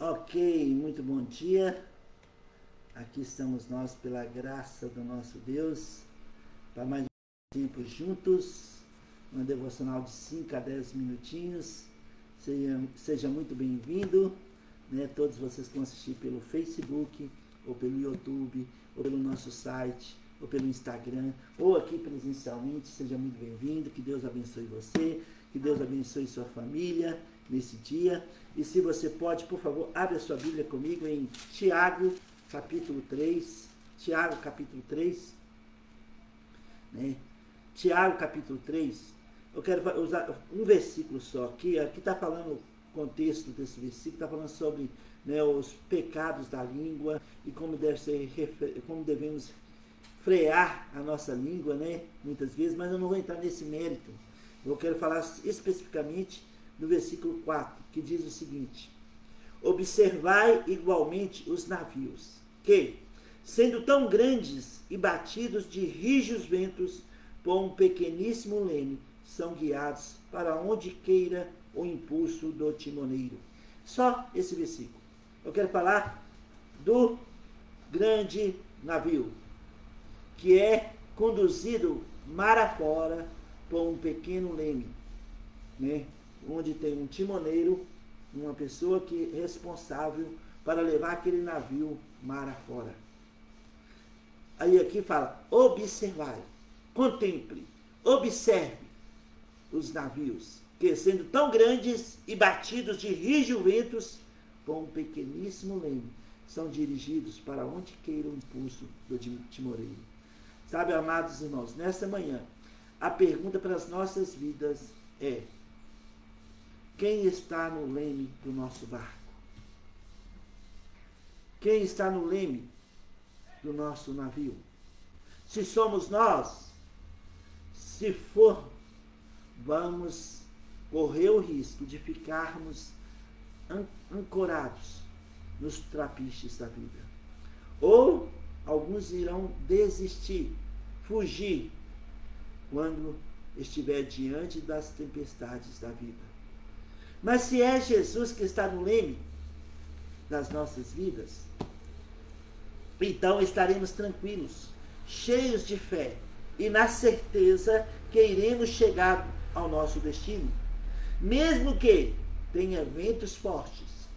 Ok, muito bom dia. Aqui estamos nós pela graça do nosso Deus para mais um tempo juntos, uma devocional de 5 a 10 minutinhos. Seja muito bem-vindo, né? Todos vocês que vão assistir pelo Facebook, ou pelo YouTube, ou pelo nosso site, ou pelo Instagram, ou aqui presencialmente, seja muito bem-vindo. Que Deus abençoe você, que Deus abençoe sua família nesse dia. E se você pode, por favor, abre a sua Bíblia comigo em Tiago, capítulo 3. Tiago, capítulo 3. Né? Tiago, capítulo 3. Eu quero usar um versículo só aqui. Aqui está falando, o contexto desse versículo, está falando sobre, né, os pecados da língua e como devemos frear a nossa língua, né, muitas vezes, mas eu não vou entrar nesse mérito. Eu quero falar especificamente do versículo 4, que diz o seguinte: observai igualmente os navios, que, sendo tão grandes e batidos de rijos ventos por um pequeníssimo leme, são guiados para onde queira o impulso do timoneiro. Só esse versículo. Eu quero falar do grande navio, que é conduzido mar afora por um pequeno leme, né? Onde tem um timoneiro, uma pessoa que é responsável para levar aquele navio mar afora. Aí aqui fala: observai, contemple, observe os navios, que sendo tão grandes e batidos de rijos ventos por um pequeníssimo leme, são dirigidos para onde queira o impulso do timoneiro. Sabe, amados irmãos, nessa manhã, a pergunta para as nossas vidas é: quem está no leme do nosso barco? Quem está no leme do nosso navio? Se somos nós, se for, vamos correr o risco de ficarmos ancorados nos trapiches da vida. Ou alguns irão desistir, fugir, quando estiver diante das tempestades da vida. Mas se é Jesus que está no leme das nossas vidas, então estaremos tranquilos, cheios de fé e na certeza que iremos chegar ao nosso destino. Mesmo que tenha ventos fortes,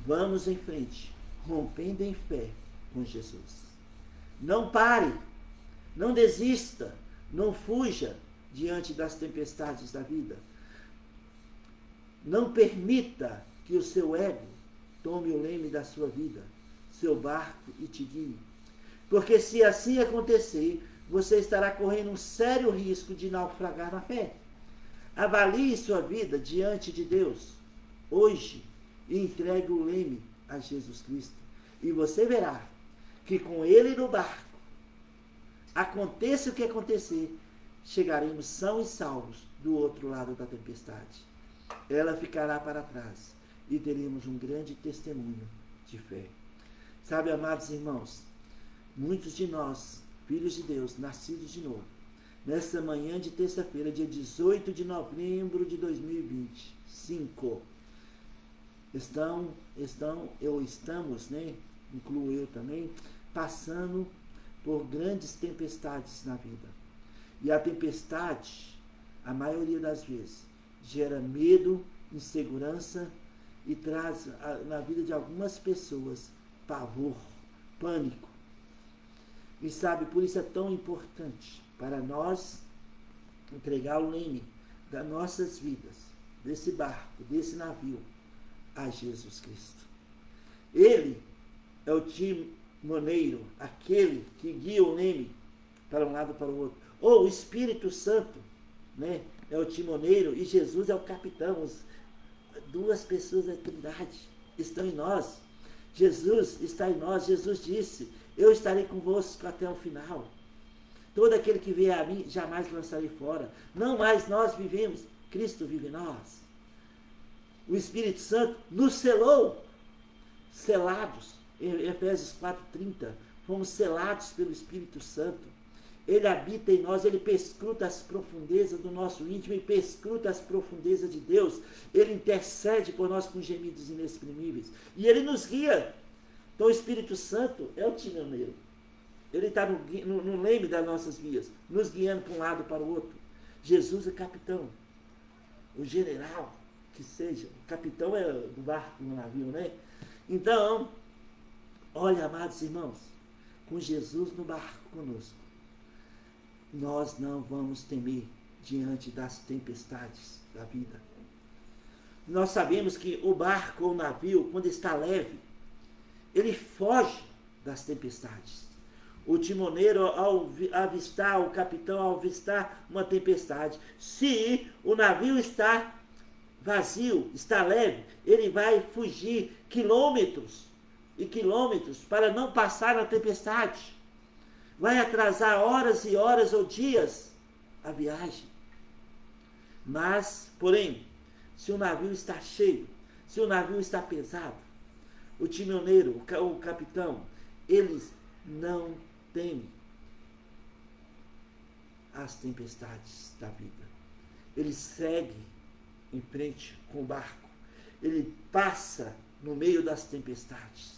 vamos em frente, rompendo em fé com Jesus. Não pare, não desista, não fuja diante das tempestades da vida. Não permita que o seu ego tome o leme da sua vida, seu barco, e te guie. Porque se assim acontecer, você estará correndo um sério risco de naufragar na fé. Avalie sua vida diante de Deus hoje e entregue o leme a Jesus Cristo. E você verá que com Ele no barco, aconteça o que acontecer, chegaremos sãos e salvos do outro lado da tempestade. Ela ficará para trás e teremos um grande testemunho de fé. Sabe, amados irmãos, muitos de nós, filhos de Deus, nascidos de novo, nesta manhã de terça-feira, dia 18 de novembro de 2025, estamos, né, incluo eu também, passando por grandes tempestades na vida. E a tempestade, a maioria das vezes, gera medo, insegurança e traz na vida de algumas pessoas pavor, pânico. E sabe, por isso é tão importante para nós entregar o leme das nossas vidas, desse barco, desse navio, a Jesus Cristo. Ele é o timoneiro, aquele que guia o leme para um lado para o outro. Ou o Espírito Santo, né, é o timoneiro e Jesus é o capitão. Duas pessoas da Trindade estão em nós. Jesus está em nós. Jesus disse: eu estarei convosco até o final. Todo aquele que vier a mim, jamais lançarei fora. Não mais nós vivemos, Cristo vive em nós. O Espírito Santo nos selou, selados. Em Efésios 4:30, fomos selados pelo Espírito Santo. Ele habita em nós, ele perscruta as profundezas do nosso íntimo e perscruta as profundezas de Deus. Ele intercede por nós com gemidos inexprimíveis. E ele nos guia. Então o Espírito Santo é o timoneiro. Ele está no leme das nossas vias, nos guiando para um lado para o outro. Jesus é capitão, o general, que seja. O capitão é do barco, no navio, né? Então, olha, amados irmãos, com Jesus no barco conosco, nós não vamos temer diante das tempestades da vida. Nós sabemos que o barco ou o navio, quando está leve, ele foge das tempestades. O timoneiro, ao avistar, o capitão, ao avistar uma tempestade, se o navio está vazio, está leve, ele vai fugir quilômetros e quilômetros para não passar a tempestade. Vai atrasar horas e horas ou dias a viagem. Mas, porém, se o navio está cheio, se o navio está pesado, o timoneiro, o capitão, eles não temem as tempestades da vida. Ele segue em frente com o barco. Ele passa no meio das tempestades.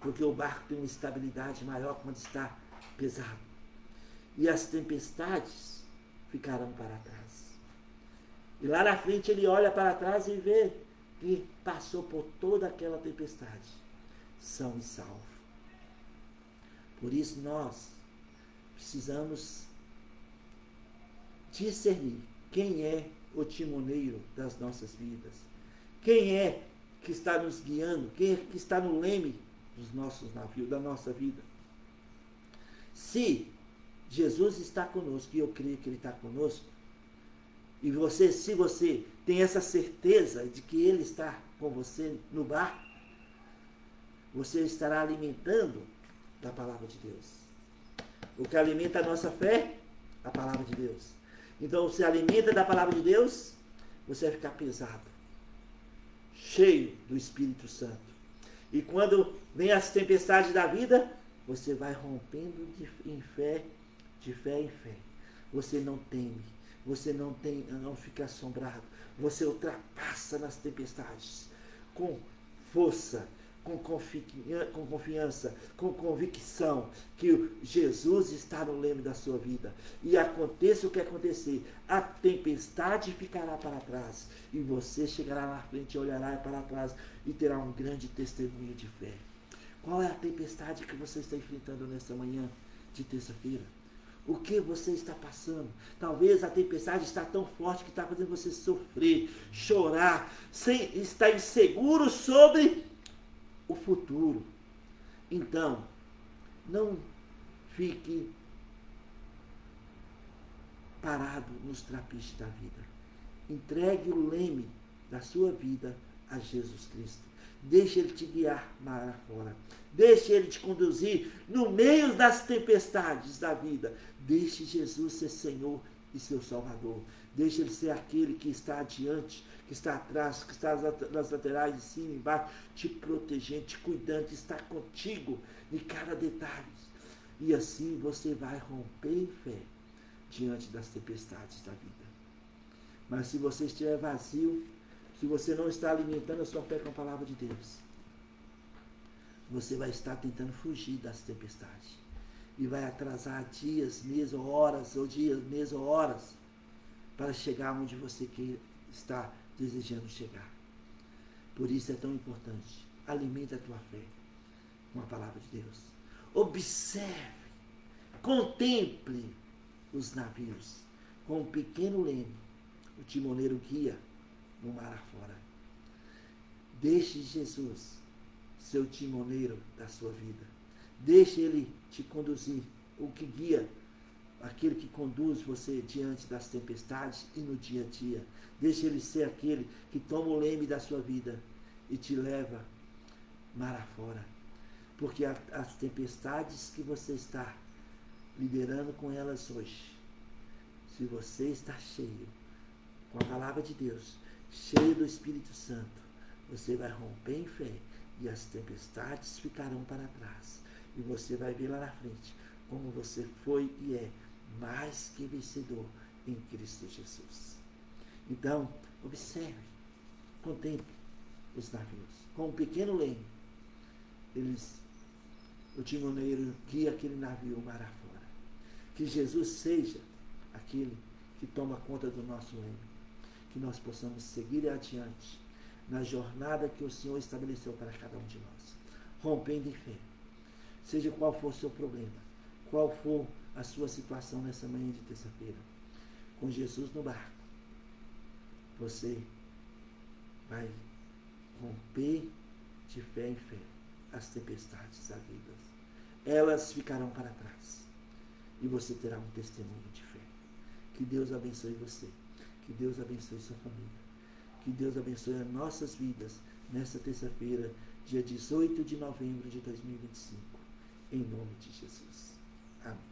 Porque o barco tem uma estabilidade maior quando está pesado. E as tempestades ficarão para trás. E lá na frente ele olha para trás e vê que passou por toda aquela tempestade, são e salvo. Por isso nós precisamos discernir quem é o timoneiro das nossas vidas, quem é que está nos guiando, quem é que está no leme dos nossos navios, da nossa vida. Se Jesus está conosco, e eu creio que Ele está conosco, e você, se você tem essa certeza de que Ele está com você no barco, você estará alimentando da palavra de Deus. O que alimenta a nossa fé? A palavra de Deus. Então, você alimenta da palavra de Deus, você vai ficar pesado, cheio do Espírito Santo. E quando vem as tempestades da vida, você vai rompendo de fé em fé. Você não teme, você não fica assombrado. Você ultrapassa nas tempestades com força, com confiança, com convicção que Jesus está no leme da sua vida. E aconteça o que acontecer, a tempestade ficará para trás. E você chegará na frente, olhará para trás e terá um grande testemunho de fé. Qual é a tempestade que você está enfrentando nessa manhã de terça-feira? O que você está passando? Talvez a tempestade está tão forte que está fazendo você sofrer, chorar, estar inseguro sobre o futuro. Então, não fique parado nos trapiches da vida. Entregue o leme da sua vida a Jesus Cristo. Deixe Ele te guiar mar afora. Deixe Ele te conduzir no meio das tempestades da vida. Deixe Jesus ser Senhor e seu Salvador. Deixe Ele ser aquele que está adiante, que está atrás, que está nas laterais, de cima e embaixo, te protegendo, te cuidando, que está contigo em cada detalhe. E assim você vai romper em fé diante das tempestades da vida. Mas se você estiver vazio, se você não está alimentando a sua fé com a palavra de Deus, você vai estar tentando fugir das tempestades. E vai atrasar dias, meses ou horas, ou dias, meses ou horas, para chegar onde você está desejando chegar. Por isso é tão importante. Alimenta a tua fé com a palavra de Deus. Observe, contemple os navios. Com um pequeno leme, o timoneiro guia no mar afora. Deixe Jesus ser o timoneiro da sua vida. Deixe Ele te conduzir, o que guia, aquele que conduz você diante das tempestades e no dia a dia. Deixe Ele ser aquele que toma o leme da sua vida e te leva mar afora. Porque as tempestades que você está liderando com elas hoje, se você está cheio com a palavra de Deus, cheio do Espírito Santo, você vai romper em fé e as tempestades ficarão para trás. E você vai ver lá na frente como você foi e é mais que vencedor em Cristo Jesus. Então, observe, contemple os navios. Com um pequeno leme, o timoneiro guia aquele navio mar afora. Que Jesus seja aquele que toma conta do nosso leme. Que nós possamos seguir adiante na jornada que o Senhor estabeleceu para cada um de nós. Rompendo em fé. Seja qual for o seu problema, qual for a sua situação nessa manhã de terça-feira, com Jesus no barco, você vai romper de fé em fé as tempestades da vida. Elas ficarão para trás e você terá um testemunho de fé. Que Deus abençoe você, que Deus abençoe sua família, que Deus abençoe as nossas vidas nesta terça-feira, dia 18 de novembro de 2025, em nome de Jesus. Amém.